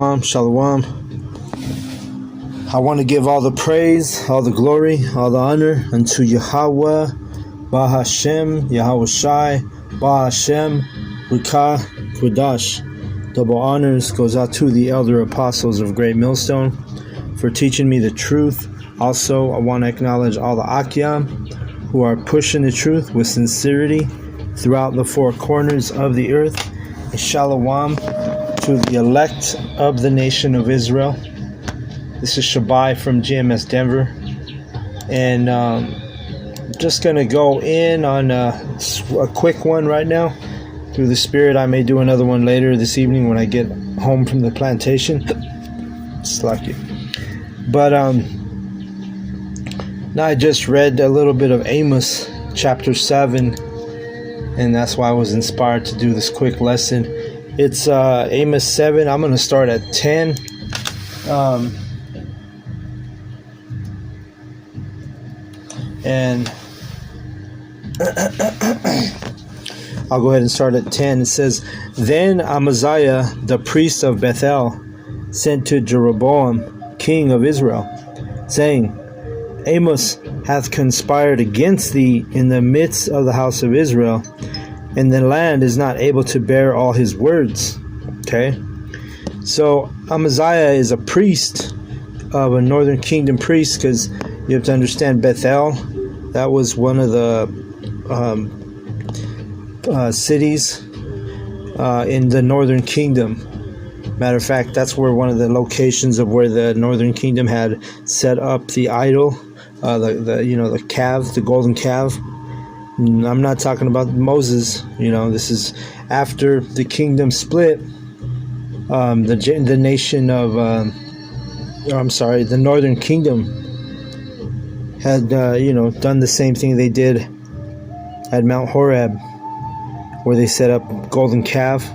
Shalom. I want to give all the praise, all the glory, all the honor unto Yahweh, Bahashem, Yahweh Shai, Bahashem, Rukah, Kudash. Double honors goes out to the elder apostles of Great Millstone for teaching me the truth. Also, I want to acknowledge all the Akyam who are pushing the truth with sincerity throughout the four corners of the earth. And Shalom to the elect of the nation of Israel. This is Shabai from GMS Denver, and just going to go in on a quick one right now. Through the Spirit, I may do another one later this evening when I get home from the plantation. It's lucky. But now I just read a little bit of Amos chapter 7, and that's why I was inspired to do this quick lesson. It's Amos 7. I'm going to start at 10. And I'll go ahead and start at 10. It says, Then Amaziah, the priest of Bethel, sent to Jeroboam, king of Israel, saying, Amos hath conspired against thee in the midst of the house of Israel, and the land is not able to bear all his words. Okay? So Amaziah is a priest of a northern kingdom priest, because you have to understand Bethel, that was one of the cities in the northern kingdom. Matter of fact, that's where one of the locations of where the northern kingdom had set up the idol, the calf, the golden calf. I'm not talking about Moses. This is after the kingdom split. The nation of, the northern kingdom had, done the same thing they did at Mount Horeb, where they set up golden calf.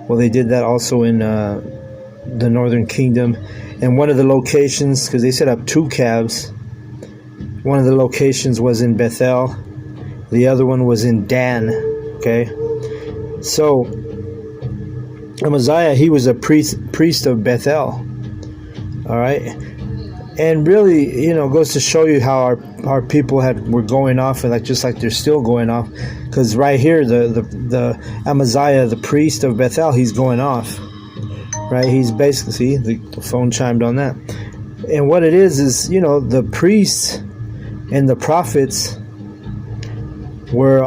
Well, they did that also in the northern kingdom. And one of the locations, because they set up two calves, one of the locations was in Bethel. The other one was in Dan. Okay, so Amaziah, he was a priest of Bethel. All right, and really, goes to show you how our people were going off, and just like they're still going off. Because right here, the Amaziah, the priest of Bethel, he's going off. Right, he's basically, see, the phone chimed on that. And what it is the priests and the prophets were,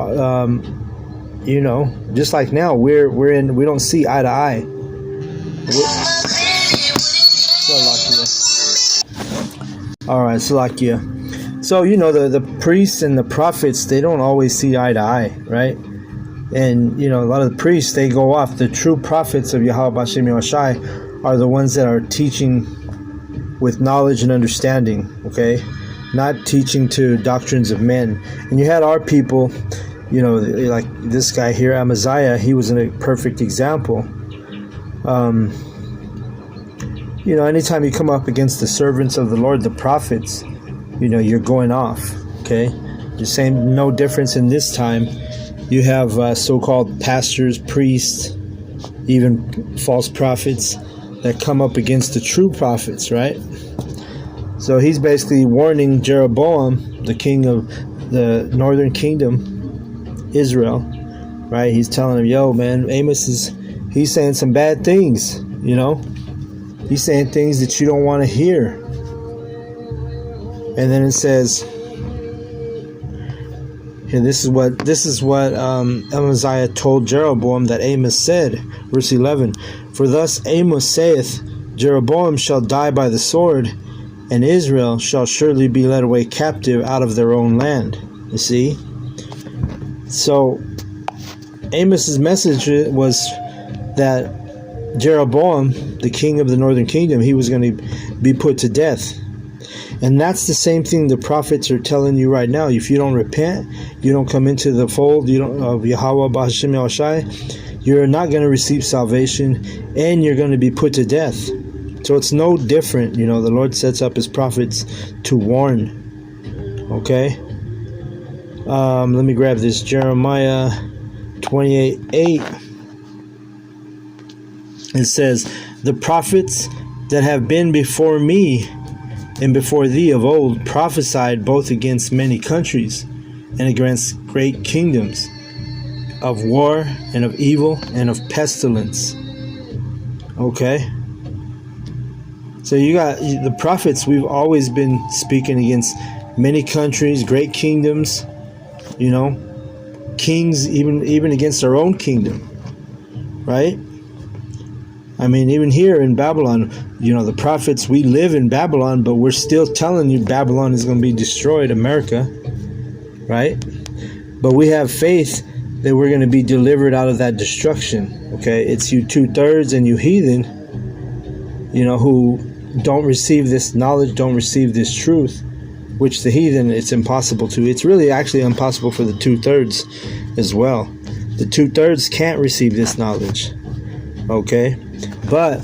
just like now, we don't see eye to eye. All right, Salakia. So the priests and the prophets, they don't always see eye to eye, right? And a lot of the priests, they go off. The true prophets of Yahweh Hashem Yahushai are the ones that are teaching with knowledge and understanding. Okay. Not teaching to doctrines of men. And you had our people, like this guy here, Amaziah, he was a perfect example. Anytime you come up against the servants of the Lord, the prophets, you're going off. Okay? The same, no difference in this time. You have so-called pastors, priests, even false prophets that come up against the true prophets, right? So he's basically warning Jeroboam, the king of the northern kingdom, Israel, right? He's telling him, yo, man, he's saying some bad things, He's saying things that you don't want to hear. And then it says, and this is what Amaziah told Jeroboam that Amos said, verse 11, For thus Amos saith, Jeroboam shall die by the sword, and Israel shall surely be led away captive out of their own land. You see? So Amos's message was that Jeroboam, the king of the northern kingdom, he was going to be put to death. And that's the same thing the prophets are telling you right now. If you don't repent, you don't come into the fold of Yahweh B'Hashem Yahushai, you're not going to receive salvation, and you're going to be put to death. So it's no different. The Lord sets up his prophets to warn. Okay? Let me grab this. Jeremiah 28:8. It says, The prophets that have been before me and before thee of old prophesied both against many countries and against great kingdoms, of war and of evil and of pestilence. Okay? So you got the prophets. We've always been speaking against many countries, great kingdoms, kings, even against our own kingdom, right? I mean, even here in Babylon, the prophets, we live in Babylon, but we're still telling you Babylon is going to be destroyed, America, right? But we have faith that we're going to be delivered out of that destruction, okay? It's you 2/3 and you heathen, who don't receive this knowledge, don't receive this truth, which the heathen, it's impossible to. It's really actually impossible for the 2/3 as well. The 2/3 can't receive this knowledge, okay? But,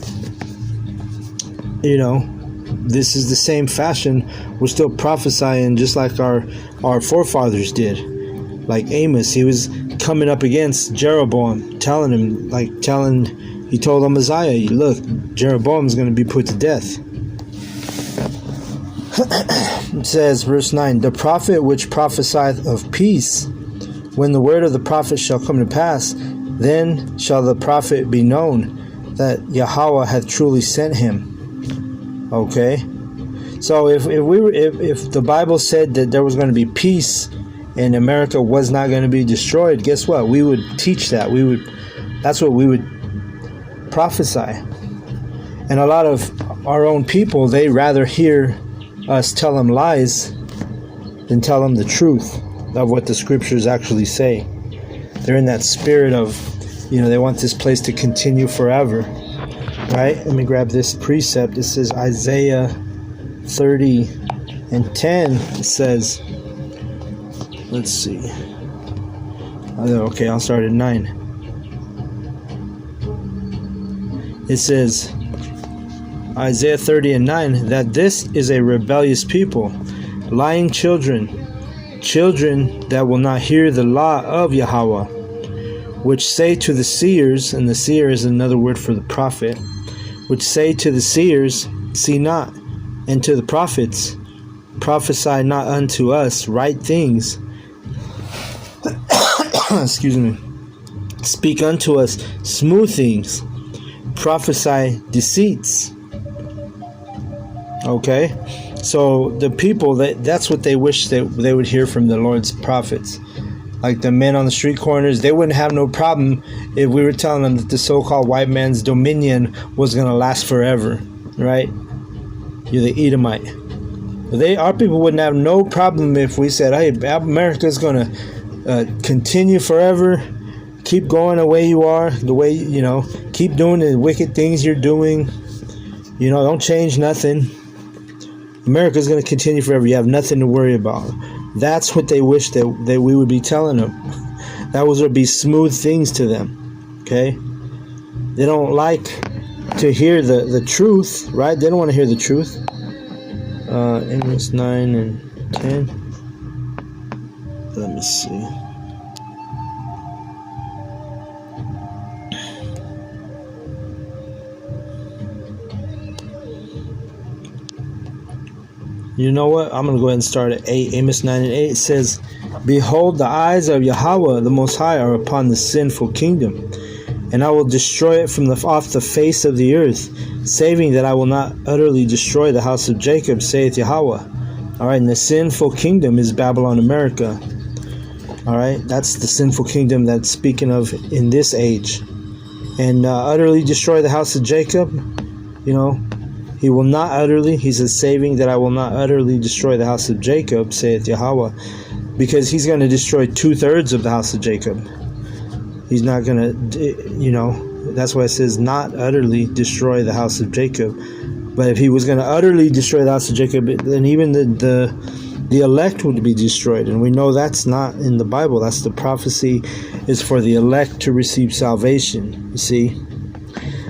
this is the same fashion. We're still prophesying just like our forefathers did. Like Amos, he was coming up against Jeroboam, he told Amaziah, look, Jeroboam's going to be put to death. It says, verse 9, the prophet which prophesieth of peace, when the word of the prophet shall come to pass, then shall the prophet be known that Yahweh hath truly sent him. Okay? So if the Bible said that there was going to be peace and America was not going to be destroyed, guess what? We would teach that. That's what we would prophesy. And a lot of our own people, they rather hear us tell them lies than tell them the truth of what the scriptures actually say. They're in that spirit of, they want this place to continue forever, right? Let me grab this precept. It says Isaiah 30:10. It says, let's see. Okay, I'll start at 9. It says, Isaiah 30:9, that this is a rebellious people, lying children that will not hear the law of Yahweh, which say to the seers, and the seer is another word for the prophet, which say to the seers, see not, and to the prophets, prophesy not unto us right things. Excuse me. Speak unto us smooth things, prophesy deceits. Okay? So the people, that's what they wish that they would hear from the Lord's prophets. Like the men on the street corners, they wouldn't have no problem if we were telling them that the so-called white man's dominion was going to last forever, right? You're the Edomite. Our people wouldn't have no problem if we said, hey, America's going to continue forever. Keep going the way you are, keep doing the wicked things you're doing. Don't change nothing. America's going to continue forever. You have nothing to worry about. That's what they wish that we would be telling them. That would be smooth things to them. Okay? They don't like to hear the truth, right? They don't want to hear the truth. Amos 9 and 10. Let me see. You know what? I'm going to go ahead and start at 8. Amos 9 and 8. It says, behold, the eyes of Yahweh, the Most High, are upon the sinful kingdom, and I will destroy it from off the face of the earth, saving that I will not utterly destroy the house of Jacob, saith Yahweh. All right, and the sinful kingdom is Babylon, America. All right, that's the sinful kingdom that's speaking of in this age. And utterly destroy the house of Jacob, he will not utterly, he says, saving that I will not utterly destroy the house of Jacob, saith Yahweh, because he's going to destroy 2/3 of the house of Jacob. He's not going to, that's why it says not utterly destroy the house of Jacob. But if he was going to utterly destroy the house of Jacob, then even the elect would be destroyed. And we know that's not in the Bible. That's the prophecy is for the elect to receive salvation. You see?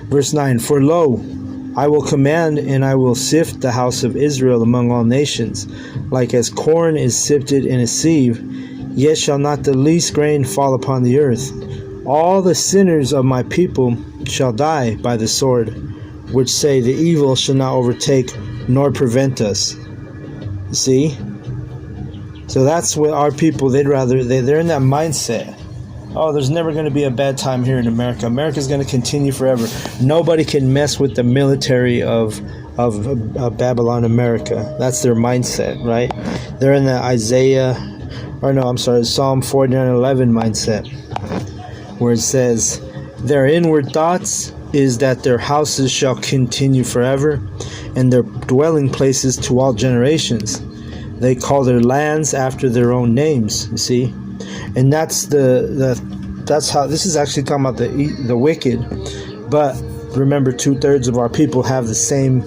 Verse 9, for lo, I will command, and I will sift the house of Israel among all nations, like as corn is sifted in a sieve, yet shall not the least grain fall upon the earth. All the sinners of my people shall die by the sword, which say the evil shall not overtake nor prevent us. See? So that's what our people, they're in that mindset. Oh, there's never going to be a bad time here in America. America's going to continue forever. Nobody can mess with the military of Babylon, America. That's their mindset, right? They're in the Psalm 49:11 mindset, where it says, their inward thoughts is that their houses shall continue forever, and their dwelling places to all generations. They call their lands after their own names, you see? And that's that's how this is actually talking about the wicked. But remember, 2/3 of our people have the same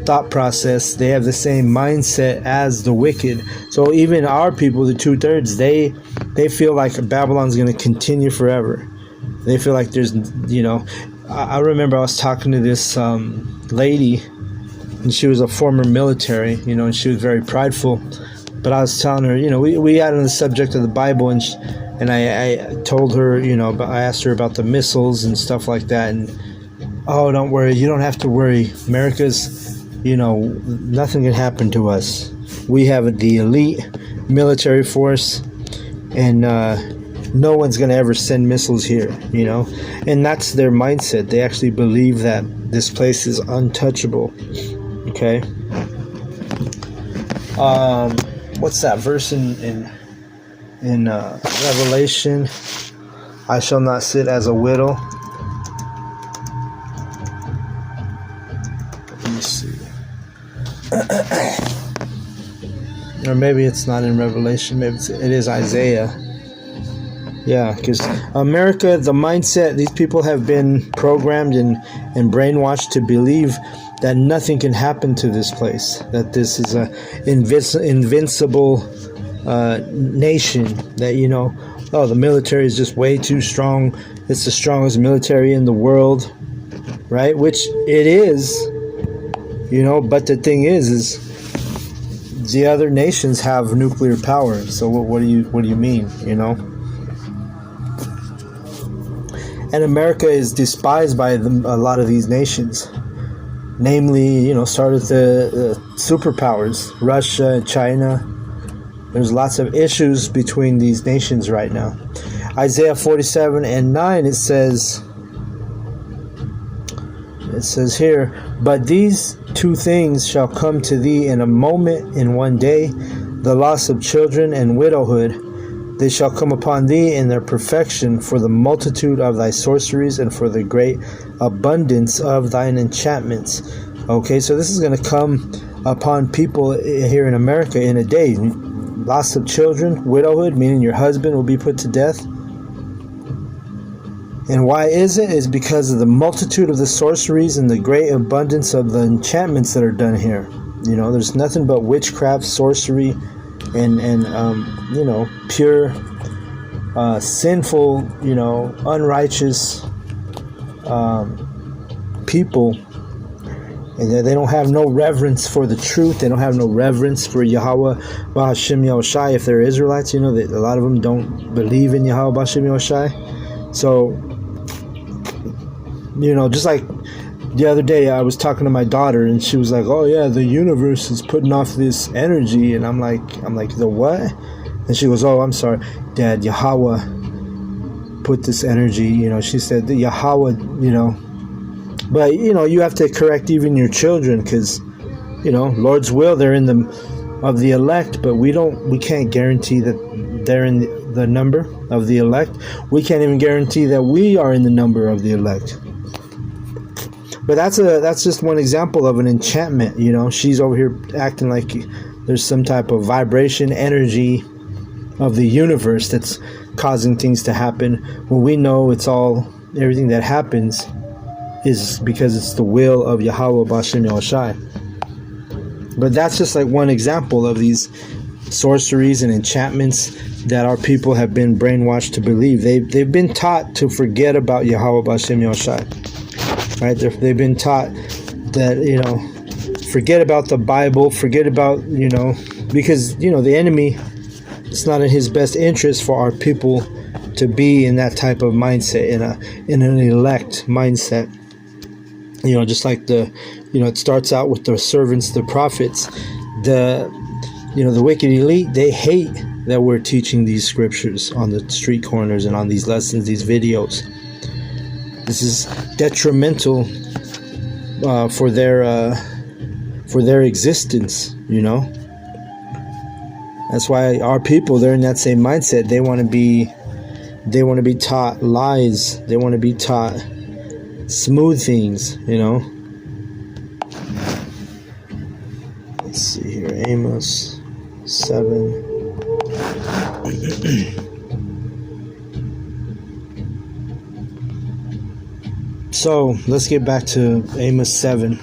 thought process. They have the same mindset as the wicked. So even our people, the 2/3, they feel like Babylon's going to continue forever. They feel like there's, I remember I was talking to this lady, and she was a former military, and she was very prideful. But I was telling her, we got on the subject of the Bible, and I told her, I asked her about the missiles and stuff like that, and oh, don't worry, you don't have to worry. America's, nothing can happen to us. We have the elite military force, and no one's going to ever send missiles here, and that's their mindset. They actually believe that this place is untouchable. Okay. What's that verse in Revelation? I shall not sit as a widow. Let me see. Or maybe it's not in Revelation. Maybe it is Isaiah. Yeah, because America, the mindset, these people have been programmed and brainwashed to believe that nothing can happen to this place, that this is a invincible nation, that, the military is just way too strong. It's the strongest military in the world, right? Which it is, but the thing is the other nations have nuclear power. So what do you mean, And America is despised by a lot of these nations. Namely, started the superpowers, Russia and China. There's lots of issues between these nations right now. Isaiah 47:9, it says here, but these two things shall come to thee in a moment, in one day, the loss of children and widowhood. They shall come upon thee in their perfection, for the multitude of thy sorceries and for the great abundance of thine enchantments. Okay, so this is going to come upon people here in America in a day. Loss of children, widowhood, meaning your husband will be put to death. And why is it? It's because of the multitude of the sorceries and the great abundance of the enchantments that are done here. There's nothing but witchcraft, sorcery, and pure, sinful, unrighteous people. And they don't have no reverence for the truth. They don't have no reverence for Yahweh B'Hashem Yahushai. If they're Israelites, a lot of them don't believe in Yahweh B'Hashem Yahushai. So, just like the other day, I was talking to my daughter, and she was like, "Oh yeah, the universe is putting off this energy," and I'm like, "The what?" And she goes, "Oh, I'm sorry, Dad. Yahweh put this energy." She said that Yahweh, but you have to correct even your children, because Lord's will, they're in of the elect, but we can't guarantee that they're in the number of the elect. We can't even guarantee that we are in the number of the elect. But that's just one example of an enchantment. She's over here acting like there's some type of vibration, energy of the universe that's causing things to happen, when we know everything that happens is because it's the will of Yahweh B'Hashem Yahushai. But that's just like one example of these sorceries and enchantments that our people have been brainwashed to believe. They've been taught to forget about Yahweh B'Hashem Yahushai. Right? They've been taught that, forget about the Bible, forget about, because, the enemy, it's not in his best interest for our people to be in that type of mindset, in an elect mindset. Just like it starts out with the servants, the prophets, the wicked elite. They hate that we're teaching these scriptures on the street corners and on these lessons, these videos. This is detrimental for their existence. That's why our people, they're in that same mindset. They want to be taught lies. They want to be taught smooth things. Let's see here, Amos 7. So let's get back to Amos 7.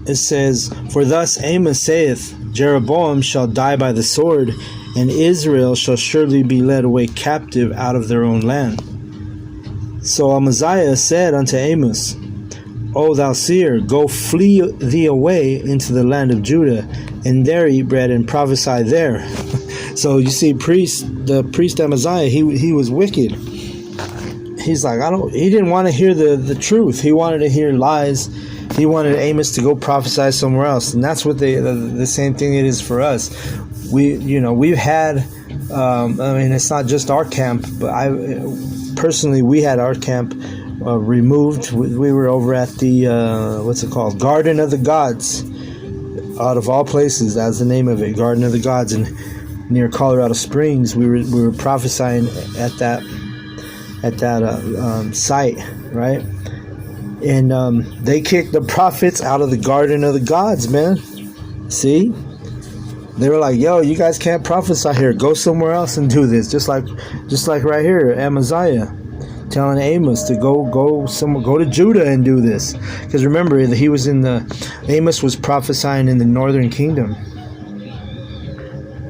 It says, "For thus Amos saith, Jeroboam shall die by the sword, and Israel shall surely be led away captive out of their own land. So Amaziah said unto Amos, O thou seer, go flee thee away into the land of Judah, and there eat bread and prophesy there." So you see, the priest Amaziah, he was wicked. He's like, he didn't want to hear the truth. He wanted to hear lies. He wanted Amos to go prophesy somewhere else, and that's what the same thing it is for us. We've had, it's not just our camp, but we had our camp removed. We were over at the what's it called, Garden of the Gods, out of all places. That's the name of it, Garden of the Gods, and near Colorado Springs. We were prophesying at that site, right? And they kicked the prophets out of the Garden of the Gods, man. See? They were like, yo, you guys can't prophesy here. Go somewhere else and do this. Just like right here, Amaziah telling Amos to go to Judah and do this. Because remember, Amos was prophesying in the northern kingdom.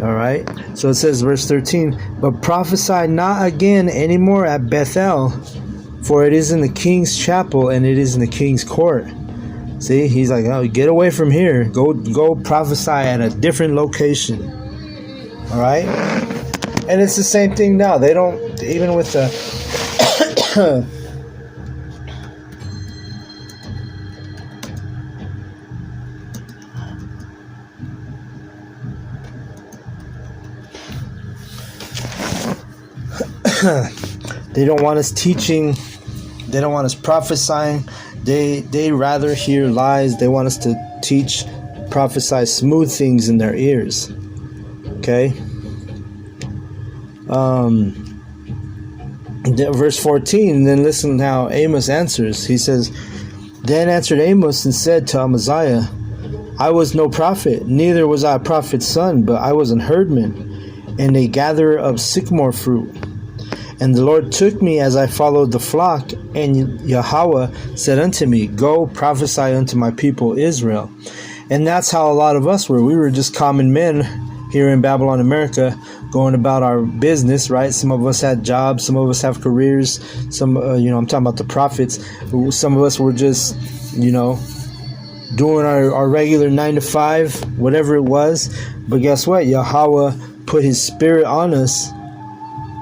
All right? So it says, verse 13, "But prophesy not again anymore at Bethel, for it is in the king's chapel, and it is in the king's court." See, he's like, oh, get away from here. Go prophesy at a different location. All right? And it's the same thing now. They don't, even with the... They don't want us teaching. They don't want us prophesying. They rather hear lies. They want us to prophesy smooth things in their ears. Okay? Verse 14, then listen how Amos answers. He says, "Then answered Amos and said to Amaziah, I was no prophet, neither was I a prophet's son, but I was an herdman, and a gatherer of sycamore fruit. And the Lord took me as I followed the flock, and Yahweh said unto me, Go prophesy unto my people Israel." And that's how a lot of us were. We were just common men here in Babylon, America, going about our business, right? Some of us had jobs, some of us have careers, some, I'm talking about the prophets. Some of us were just, doing our regular 9 to 5, whatever it was. But guess what? Yahweh put his spirit on us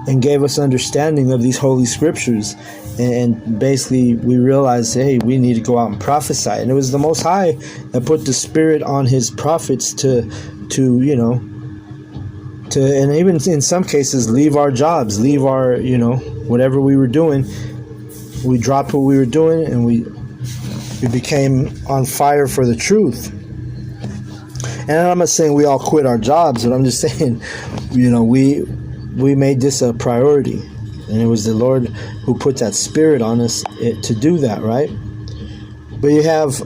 and gave us understanding of these holy scriptures, and basically we realized, hey, we need to go out and prophesy. And it was the Most High that put the spirit on his prophets to and even in some cases leave our jobs, leave our whatever we were doing. We dropped what we were doing, and we became on fire for the truth. And I'm not saying we all quit our jobs, but I'm just saying, we made this a priority, and it was the Lord who put that spirit on us to do that, right? But you have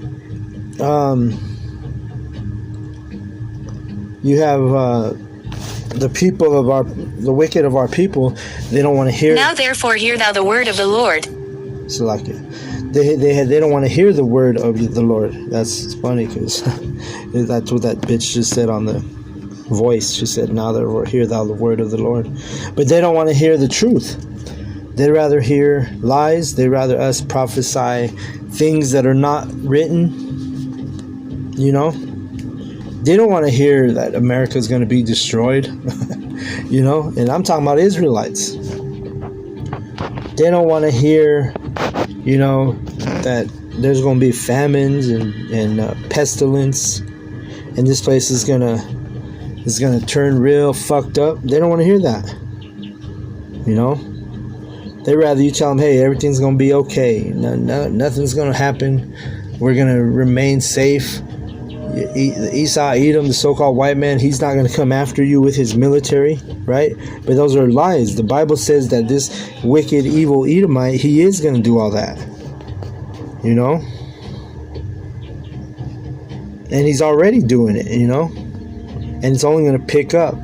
the people of the wicked of our people. They don't want to hear. Now therefore hear thou the word of the Lord. So like they don't want to hear the word of the Lord. That's funny, because that's what that bitch just said on the voice. She said, "Now therefore hear thou the word of the Lord." But they don't want to hear the truth. They'd rather hear lies. They'd rather us prophesy things that are not written. They don't want to hear that America is going to be destroyed. And I'm talking about Israelites. They don't want to hear, that there's going to be famines and pestilence, and this place is gonna turn real fucked up. They don't want to hear that. They rather you tell them, hey, everything's gonna be okay. Nothing's gonna happen. We're gonna remain safe. Esau, Edom, the so-called white man, he's not gonna come after you with his military, right? But those are lies. The Bible says that this wicked, evil Edomite, he is gonna do all that. And he's already doing it, and it's only going to pick up.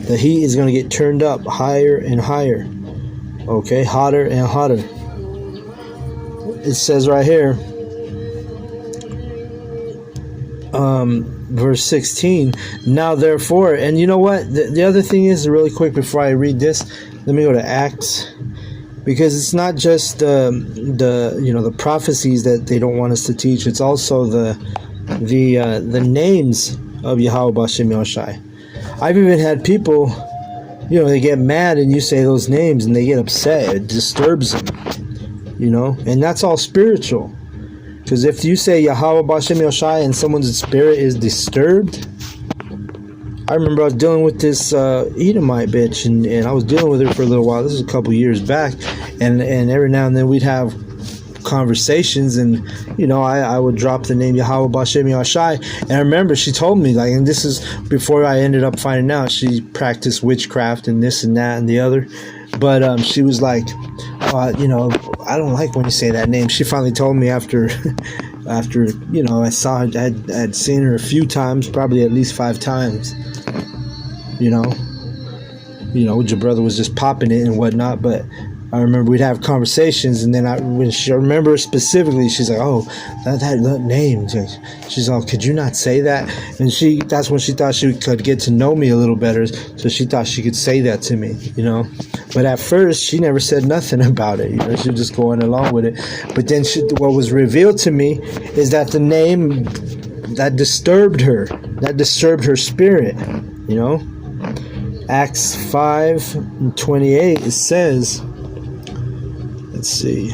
The heat is going to get turned up higher and higher, okay, hotter and hotter. It says right here, verse 16, now therefore, and you know what, the other thing is, really quick before I read this, let me go to Acts, because it's not just the prophecies that they don't want us to teach, it's also the names of Yahweh B'Shem Yahushai. I've even had people, they get mad and you say those names and they get upset. It disturbs them, and that's all spiritual. Because if you say Yahweh B'Shem Yahushai and someone's spirit is disturbed, I remember I was dealing with this Edomite bitch, and I was dealing with her for a little while. This was a couple years back, and every now and then we'd have conversations, and I would drop the name Yahweh B'Shem Yahushai, and I remember she told me, and this is before I ended up finding out she practiced witchcraft and this and that and the other, but she was like, I don't like when you say that name. She finally told me after I saw her, I'd seen her a few times, probably at least 5 times, your brother was just popping it and whatnot, but I remember we'd have conversations, and then I remember specifically, she's like, oh, that name. She's like, could you not say that? And that's when she thought she could get to know me a little better, so she thought she could say that to me, But at first, she never said nothing about it, she was just going along with it. But then what was revealed to me is that the name, that disturbed her spirit, Acts 5:28, it says, let's see.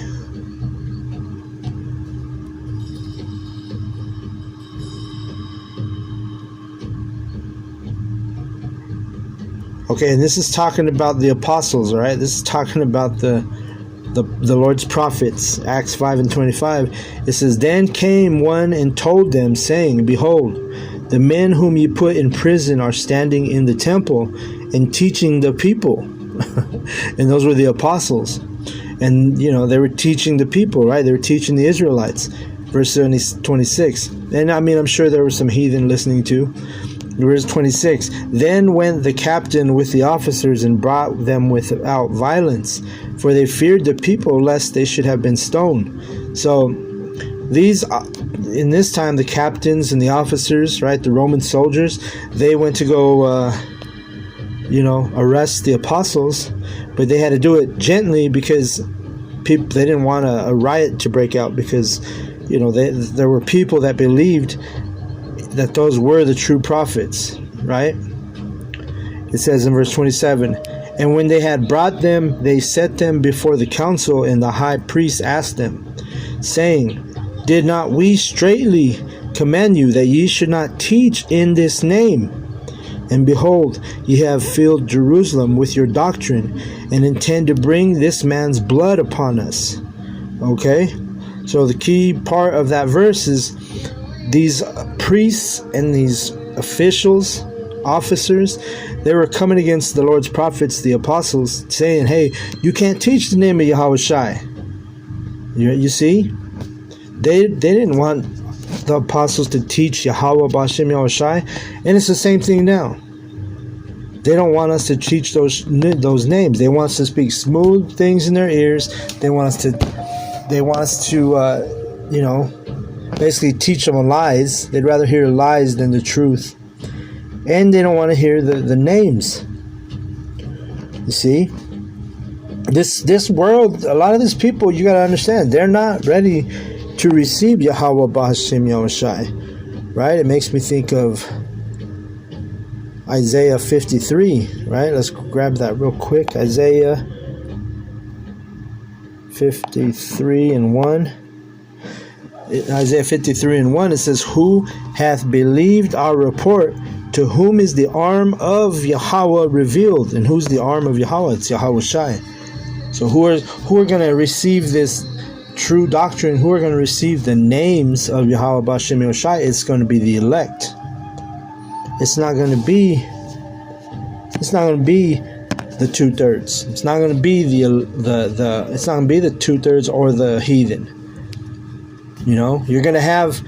Okay, and this is talking about the apostles, all right? This is talking about the Lord's prophets. Acts 5:25. It says, then came one and told them, saying, behold, the men whom you put in prison are standing in the temple and teaching the people. And those were the apostles. And, they were teaching the people, right? They were teaching the Israelites. Verse 26. And, I'm sure there was some heathen listening too. Verse 26. Then went the captain with the officers and brought them without violence, for they feared the people lest they should have been stoned. So, in this time, the captains and the officers, right, the Roman soldiers, they went to go, arrest the apostles, but they had to do it gently because they didn't want a riot to break out, because there were people that believed that those were the true prophets, right? It says in verse 27, and when they had brought them, they set them before the council, and the high priest asked them, saying, did not we straitly command you that ye should not teach in this name? And behold, ye have filled Jerusalem with your doctrine, and intend to bring this man's blood upon us. Okay? So the key part of that verse is these priests and these officials, officers, they were coming against the Lord's prophets, the apostles, saying, hey, you can't teach the name of Yahweh Shai. You see? They didn't want the apostles to teach Yahweh B'Shem Yahushai, and it's the same thing now. They don't want us to teach those names. They want us to speak smooth things in their ears. They want us to basically teach them lies. They'd rather hear lies than the truth, and they don't want to hear the names. You see, this world, a lot of these people, you got to understand, they're not ready to receive Yahweh B'Shem Yahushai, right? It makes me think of Isaiah 53, right? Let's grab that real quick. Isaiah 53 and 1. Isaiah 53 and 1, it says, who hath believed our report? To whom is the arm of Yahweh revealed? And who's the arm of Yahweh? It's Yahweh Shai. So who are going to receive this true doctrine? Who are going to receive the names of Yahweh B'Shem Yoshai? It's going to be the elect. It's not going to be the 2/3. It's not going to be it's not going to be the 2/3 or the heathen. You're going to have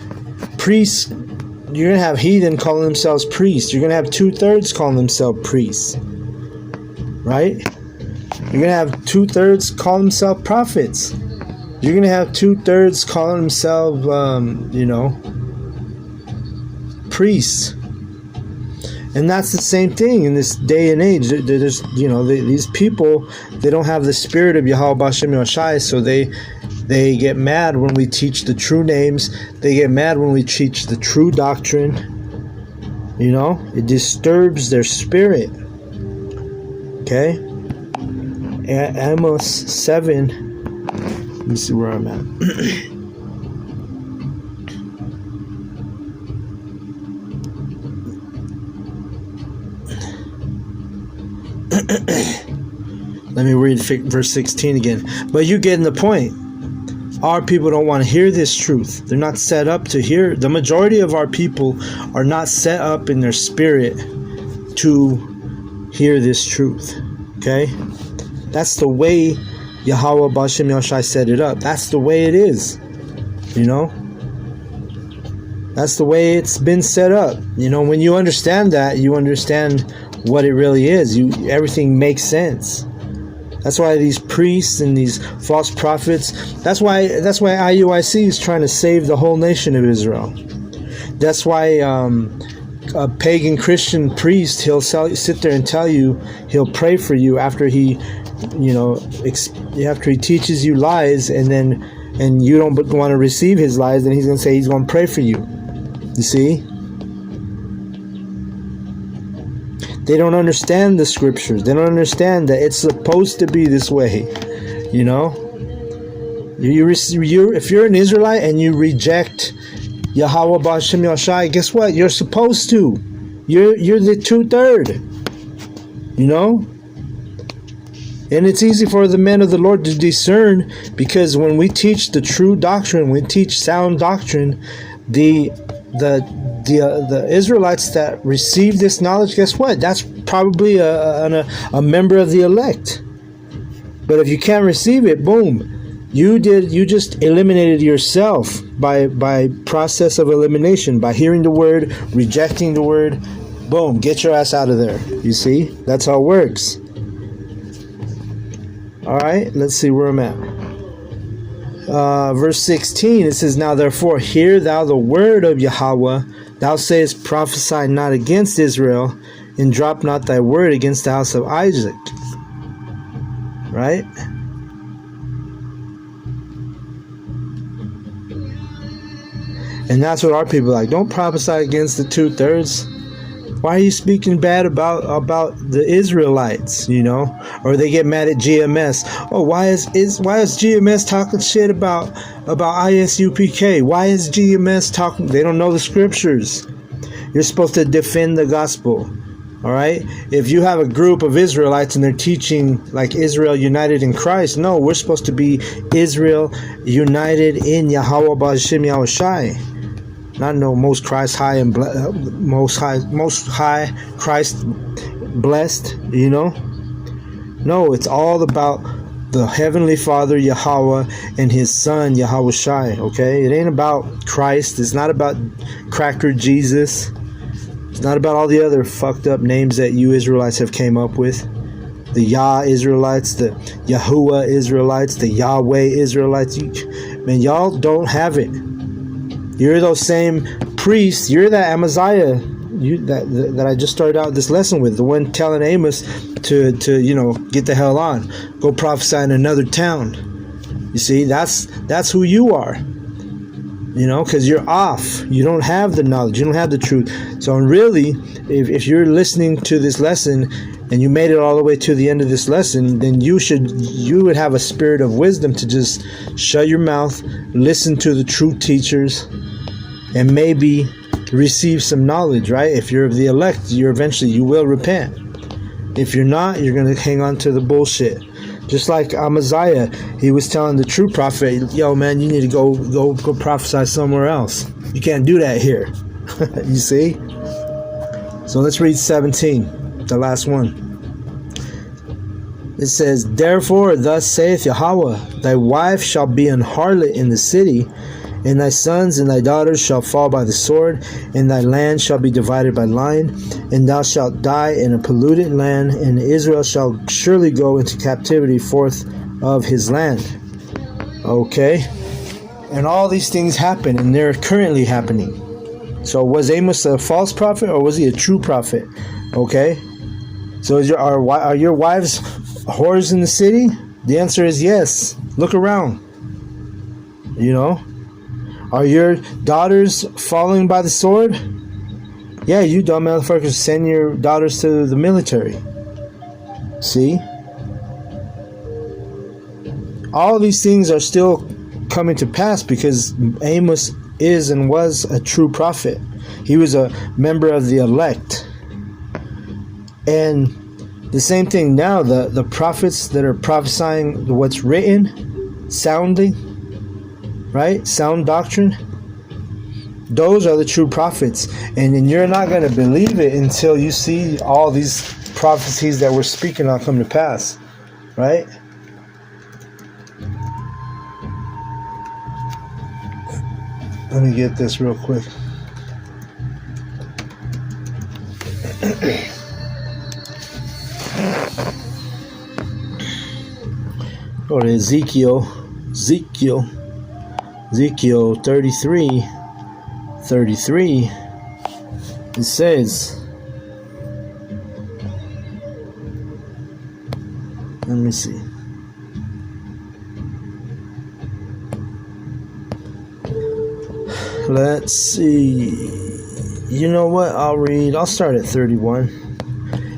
priests. You're going to have heathen calling themselves priests. You're going to have 2/3 calling themselves priests. Right? You're going to have 2/3 calling themselves prophets. You're going to have 2/3 calling themselves, priests. And that's the same thing in this day and age. There's, these people, they don't have the spirit of Yahweh B'Shem Yoshai, so they get mad when we teach the true names. They get mad when we teach the true doctrine. It disturbs their spirit. Okay? Amos 7. Let me see where I'm at. Let me read verse 16 again. But you getting the point. Our people don't want to hear this truth. They're not set up to hear. The majority of our people are not set up in their spirit to hear this truth. Okay? That's the way Yahweh B'Shem Yoshai set it up. That's the way it is. That's the way it's been set up. When you understand that, you understand what it really is. Everything makes sense. That's why these priests and these false prophets, that's why IUIC is trying to save the whole nation of Israel. That's why a pagan Christian priest, he'll sit there and tell you, he'll pray for you after he teaches you lies, and you don't want to receive his lies, then he's going to say he's going to pray for you. You see? They don't understand the scriptures. They don't understand that it's supposed to be this way. If you're an Israelite and you reject Yahweh B'Shem Yoshai, guess what? You're supposed to. You're the 2/3. And it's easy for the men of the Lord to discern, because when we teach the true doctrine, we teach sound doctrine, the Israelites that receive this knowledge, guess what? That's probably a member of the elect. But if you can't receive it, boom, you just eliminated yourself by process of elimination, by hearing the word, rejecting the word. Boom, get your ass out of there. You see, that's how it works. All right, let's see where I'm at. Verse 16, it says, now therefore hear thou the word of Yahweh. Thou sayest, prophesy not against Israel, and drop not thy word against the house of Isaac. Right? And that's what our people are like. Don't prophesy against the 2/3. Why are you speaking bad about the Israelites? Or they get mad at GMS. Oh, why is GMS talking shit about ISUPK? Why is GMS talking? They don't know the scriptures. You're supposed to defend the gospel. All right? If you have a group of Israelites and they're teaching like Israel united in Christ, no, we're supposed to be Israel united in Yahweh B'Shem Yahushai. Not no most Christ high and most high Christ blessed, No, it's all about the Heavenly Father Yahweh and His Son Yahweh Shai. Okay, it ain't about Christ. It's not about Cracker Jesus. It's not about all the other fucked up names that you Israelites have came up with. The Yah Israelites, the Yahuwah Israelites, the Yahweh Israelites. Man, y'all don't have it. You're those same priests. You're that Amaziah that I just started out this lesson with, the one telling Amos to get the hell on, go prophesy in another town. You see, that's who you are. Because you're off. You don't have the knowledge. You don't have the truth. So really, if you're listening to this lesson and you made it all the way to the end of this lesson, then you would have a spirit of wisdom to just shut your mouth, listen to the true teachers, and maybe receive some knowledge, right? If you're of the elect, you will repent. If you're not, you're going to hang on to the bullshit. Just like Amaziah, he was telling the true prophet, yo man, you need to go prophesy somewhere else. You can't do that here. You see? So let's read 17, the last one. It says, therefore, thus saith Yahweh, thy wife shall be an harlot in the city, and thy sons and thy daughters shall fall by the sword, and thy land shall be divided by line, and thou shalt die in a polluted land, and Israel shall surely go into captivity forth of his land. Okay? And all these things happen, and they're currently happening. So was Amos a false prophet, or was he a true prophet? Okay? So are your wives whores in the city? The answer is yes. Look around. You know? Are your daughters falling by the sword? Yeah, you dumb motherfuckers, send your daughters to the military. See? All these things are still coming to pass because Amos is and was a true prophet. He was a member of the elect. And the same thing now, the prophets that are prophesying what's written, sounding, right? Sound doctrine. Those are the true prophets. And you're not going to believe it until you see all these prophecies that we're speaking on come to pass. Right? Let me get this real quick. Go to Ezekiel 33. It says, let me see. Let's see. You know what? I'll start at 31.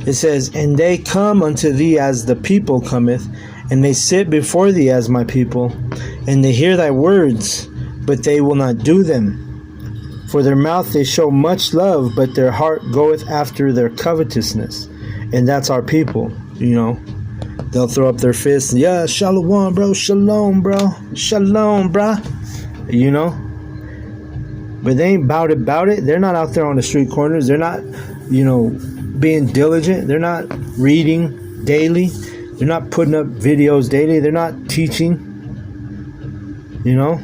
It says, and they come unto thee as the people cometh, and they sit before thee as my people, and they hear thy words, but they will not do them. For their mouth they show much love, but their heart goeth after their covetousness. And that's our people, you know. They'll throw up their fists, yeah, shalom, bro, shalom, bro, shalom, bro, you know. But they ain't about it. They're not out there on the street corners. They're not, you know, being diligent. They're not reading daily. They're not putting up videos daily. They're not teaching, you know.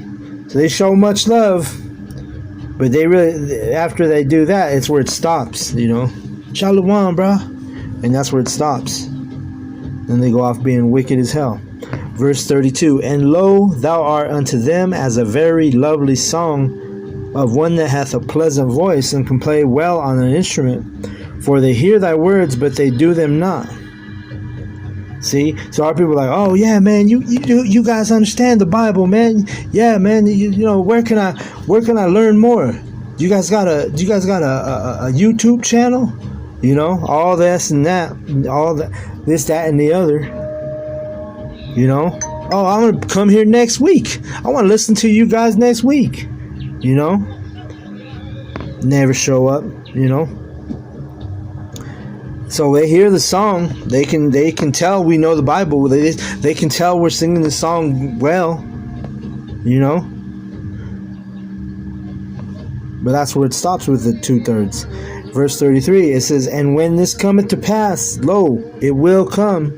So they show much love, but they really, after they do that, it's where it stops, you know. Shalom, bro. And that's where it stops. Then they go off being wicked as hell. Verse 32, and lo, thou art unto them as a very lovely song of one that hath a pleasant voice, and can play well on an instrument. For they hear thy words, but they do them not. See? So our people are like, oh yeah, man, you guys understand the Bible, man. Yeah, man, you know, where can I learn more? You guys got a YouTube channel? You know, all this and that, all this, that, and the other. You know? Oh, I'm gonna come here next week. I want to listen to you guys next week. You know? Never show up, you know? So they hear the song, they can tell we know the Bible. They can tell we're singing the song well, you know? But that's where it stops with the 2/3. Verse 33, it says, and when this cometh to pass, lo, it will come,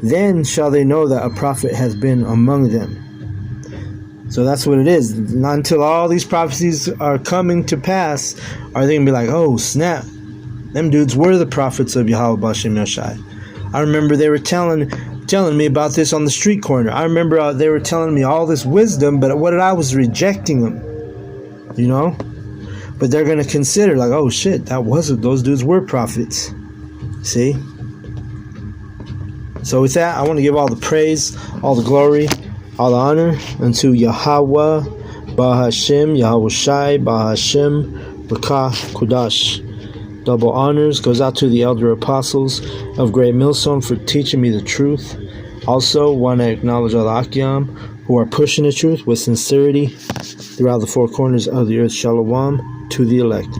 then shall they know that a prophet has been among them. So that's what it is. Not until all these prophecies are coming to pass are they going to be like, oh, snap. Them dudes were the prophets of Yahweh Bashem Yashai. I remember they were telling me about this on the street corner. I remember they were telling me all this wisdom, but what I was rejecting them. You know? But they're going to consider like, oh, shit, those dudes were prophets. See? So with that, I want to give all the praise, all the glory, all the honor unto Yahweh, Bahashem, Yahweh Shai, Bahashem, Rakah, Kudash. Double honors goes out to the elder apostles of Great Millstone for teaching me the truth. Also, want to acknowledge all the Akyam who are pushing the truth with sincerity throughout the four corners of the earth. Shalom to the elect.